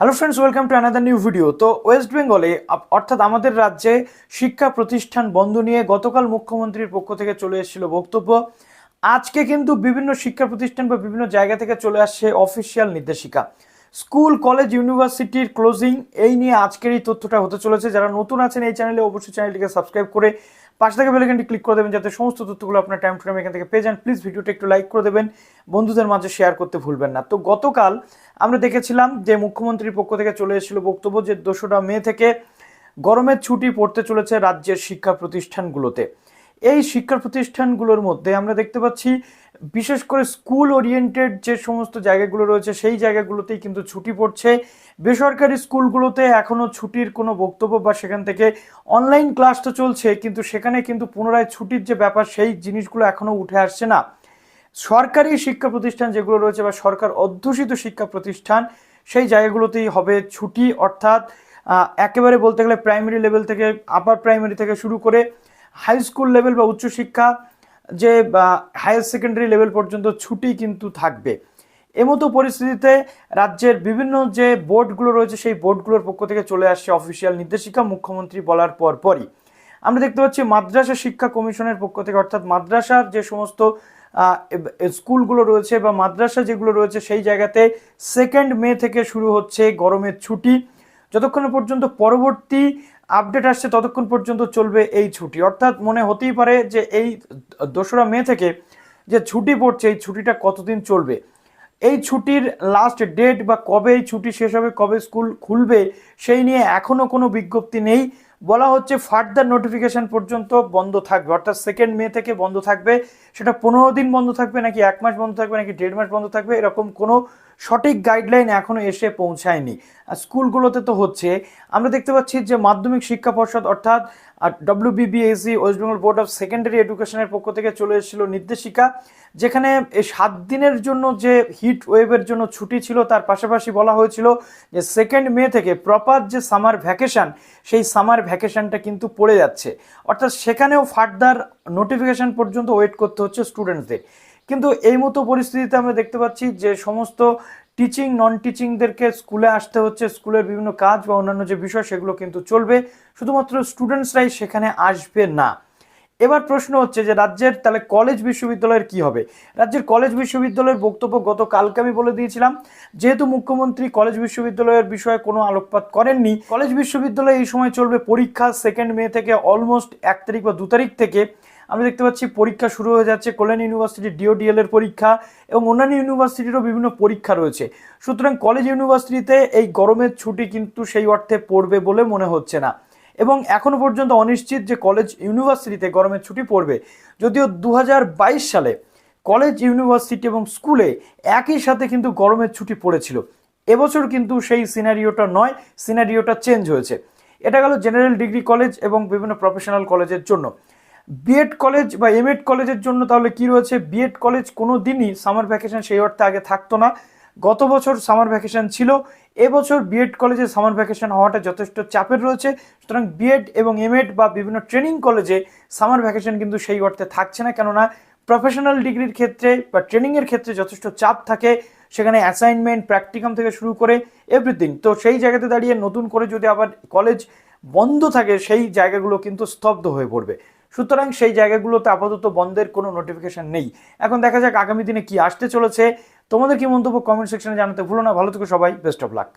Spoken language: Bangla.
Hello friends, welcome to another new video. তো ওয়েস্ট বেঙ্গলে অর্থাৎ আমাদের রাজ্যে শিক্ষা প্রতিষ্ঠান বন্ধ নিয়ে গতকাল মুখ্যমন্ত্রীর পক্ষ থেকে চলে এসেছিল বক্তব্য। আজকে কিন্তু বিভিন্ন শিক্ষা প্রতিষ্ঠান বা বিভিন্ন জায়গা থেকে চলে আসছে অফিসিয়াল নির্দেশিকা। স্কুল, কলেজ, ইউনিভার্সিটির ক্লোজিং এই নিয়ে আজকের এই তথ্যটা হতে চলেছে। যারা নতুন আছেন এই চ্যানেলে অবশ্যই চ্যানেলটিকে সাবস্ক্রাইব করে পাশে থেকে বেল আইকনটি ক্লিক করে দেবেন যাতে সমস্ত তথ্যগুলো আপনার টাইম টু টাইম এখান থেকে পেয়ে যান। প্লিজ ভিডিওটা একটু লাইক করে দেবেন, বন্ধুদের মাঝে শেয়ার করতে ভুলবেন না। তো গতকাল আমরা দেখেছিলাম যে মুখ্যমন্ত্রীর পক্ষ থেকে চলে এসেছিল বক্তব্য যে 2রা মে থেকে গরমের ছুটি পড়তে চলেছে রাজ্যের শিক্ষা প্রতিষ্ঠানগুলোতে। এই শিক্ষা প্রতিষ্ঠানগুলোর মধ্যে আমরা দেখতে পাচ্ছি বিশেষ করে স্কুল ওরিয়েন্টেড যে সমস্ত জায়গাগুলো রয়েছে সেই জায়গাগুলোতেই কিন্তু ছুটি পড়ছে। বেসরকারি স্কুলগুলোতে এখনও ছুটির কোনো বক্তব্য বা সেখান থেকে অনলাইন ক্লাস তো চলছে, কিন্তু সেখানে কিন্তু পুনরায় ছুটির যে ব্যাপার সেই জিনিসগুলো এখনও উঠে আসছে না। সরকারি শিক্ষা প্রতিষ্ঠান যেগুলো রয়েছে বা সরকার অধ্যুষিত শিক্ষা প্রতিষ্ঠান সেই জায়গাগুলোতেই হবে ছুটি, অর্থাৎ একেবারে বলতে গেলে প্রাইমারি লেভেল থেকে আপার প্রাইমারি থেকে শুরু করে হাই স্কুল লেভেল বা উচ্চশিক্ষা যে হায়ার সেকেন্ডারি লেভেল পর্যন্ত ছুটি কিন্তু থাকবে। এমতো পরিস্থিতিতে রাজ্যের বিভিন্ন যে বোর্ডগুলো রয়েছে সেই বোর্ডগুলোর পক্ষ থেকে চলে আসছে অফিসিয়াল নির্দেশিকা মুখ্যমন্ত্রী বলার পরই। আমরা দেখতে পাচ্ছি মাদ্রাসা শিক্ষা কমিশনের পক্ষ থেকে, অর্থাৎ মাদ্রাসার যে সমস্ত স্কুলগুলো রয়েছে বা মাদ্রাসা যেগুলো রয়েছে সেই জায়গাতে 2 মে থেকে শুরু হচ্ছে গরমের ছুটি। যতক্ষণ পর্যন্ত পরবর্তী আপডেট আসছে ততক্ষণ পর্যন্ত চলবে এই ছুটি। অর্থাৎ মনে হতেই পারে যে এই 2রা মে থেকে যে ছুটি পড়ছে এই ছুটিটা কতদিন চলবে, এই ছুটির লাস্ট ডেট বা কবে এই ছুটি শেষ হবে, কবে স্কুল খুলবে সেই নিয়ে এখনো কোনো বিজ্ঞপ্তি নেই। বলা হচ্ছে ফার্দার নোটিফিকেশন পর্যন্ত বন্ধ থাকবে, অর্থাৎ 2 মে থেকে বন্ধ থাকবে। সেটা 15 দিন বন্ধ থাকবে নাকি 1 মাস বন্ধ থাকবে নাকি 1.5 মাস বন্ধ থাকবে, এরকম কোনো সঠিক গাইডলাইন এখনো এসে পৌঁছায়নি। আর স্কুলগুলোতে তো হচ্ছে, আমরা দেখতে পাচ্ছি যে মাধ্যমিক শিক্ষা পর্ষদ অর্থাৎ WBBSE West Bengal board of secondary এডুকেশনের পক্ষ থেকে চলে এসেছিল নির্দেশিকা, যেখানে এই 7 দিনের জন্য যে হিট ওয়েভের জন্য ছুটি ছিল তার পাশাপাশি বলা হয়েছিল যে 2 মে থেকে প্রপার যে সামার ভ্যাকেশন সেই সামার ভ্যাকেশনটা কিন্তু পড়ে যাচ্ছে, অর্থাৎ সেখানেও ফার্দার নোটিফিকেশন পর্যন্ত ওয়েট করতে হচ্ছে স্টুডেন্টসদের। কিন্তু এই মতো পরিস্থিতিতে আমরা দেখতে পাচ্ছি যে সমস্ত টিচিং নন টিচিংদেরকে স্কুলে আসতে হচ্ছে, স্কুলের বিভিন্ন কাজ বা অন্যান্য যে বিষয় সেগুলো কিন্তু চলবে, শুধুমাত্র স্টুডেন্টসরাই সেখানে আসবে না। এবার প্রশ্ন হচ্ছে যে রাজ্যের তাহলে কলেজ বিশ্ববিদ্যালয়ের কি হবে। রাজ্যের কলেজ বিশ্ববিদ্যালয়ের বক্তব্য গতকালকে আমি বলে দিয়েছিলাম, যেহেতু মুখ্যমন্ত্রী কলেজ বিশ্ববিদ্যালয়ের বিষয়ে কোনো আলোকপাত করেননি, কলেজ বিশ্ববিদ্যালয়ে এই সময় চলবে পরীক্ষা। 2 মে থেকে অলমোস্ট 1 তারিখ বা 2 তারিখ থেকে আমরা দেখতে পাচ্ছি পরীক্ষা শুরু হয়ে যাচ্ছে। কল্যাণী ইউনিভার্সিটি DODL এর পরীক্ষা এবং অন্যান্য ইউনিভার্সিটিরও বিভিন্ন পরীক্ষা রয়েছে। সুতরাং কলেজ ইউনিভার্সিটিতে এই গরমের ছুটি কিন্তু সেই অর্থে পড়বে বলে মনে হচ্ছে না, এবং এখনো পর্যন্ত অনিশ্চিত যে কলেজ ইউনিভার্সিটিতে গরমের ছুটি পড়বে। যদিও 2022 সালে কলেজ, ইউনিভার্সিটি এবং স্কুলে একই সাথে কিন্তু গরমের ছুটি পড়েছিল। এবছর কিন্তু সেই সিনারিওটা নয়, সিনারিওটা চেঞ্জ হয়েছে। এটা গেল জেনারেল ডিগ্রি কলেজ এবং বিভিন্ন প্রফেশনাল কলেজের জন্য। বিএড কলেজ বা এমএড কলেজের জন্য তাহলে কি রয়েছে, বিএড কলেজ কোনো দিনই সামার ভ্যাকেশন সেই অর্থে আগে থাকতো না। গত বছর সামার ভ্যাকেশন ছিল, এবছর বিএড কলেজে সামার ভ্যাকেশন হওয়াটা যথেষ্ট চাপের রয়েছে। সুতরাং বিএড এবং এমএড বা বিভিন্ন ট্রেনিং কলেজে সামার ভ্যাকেশন কিন্তু সেই অর্থে থাকছে না, কেননা প্রফেশনাল ডিগ্রির ক্ষেত্রে বা ট্রেনিংয়ের ক্ষেত্রে যথেষ্ট চাপ থাকে, সেখানে অ্যাসাইনমেন্ট, প্র্যাকটিকাম থেকে শুরু করে এভরিথিং। তো সেই জায়গাতে দাঁড়িয়ে নতুন করে যদি আবার কলেজ বন্ধ থাকে সেই জায়গাগুলো কিন্তু স্তব্ধ হয়ে পড়বে। সুতরাং সেই জায়গাগুলোতে আপাতত বন্ধের কোনো নোটিফিকেশন নেই। এখন দেখা যাক আগামী দিনে কি আসতে চলেছে। তোমাদের কি মন্তব্য কমেন্ট সেকশনে জানাতে ভুলো না। ভালো থেকো সবাই, বেস্ট অফ লাক।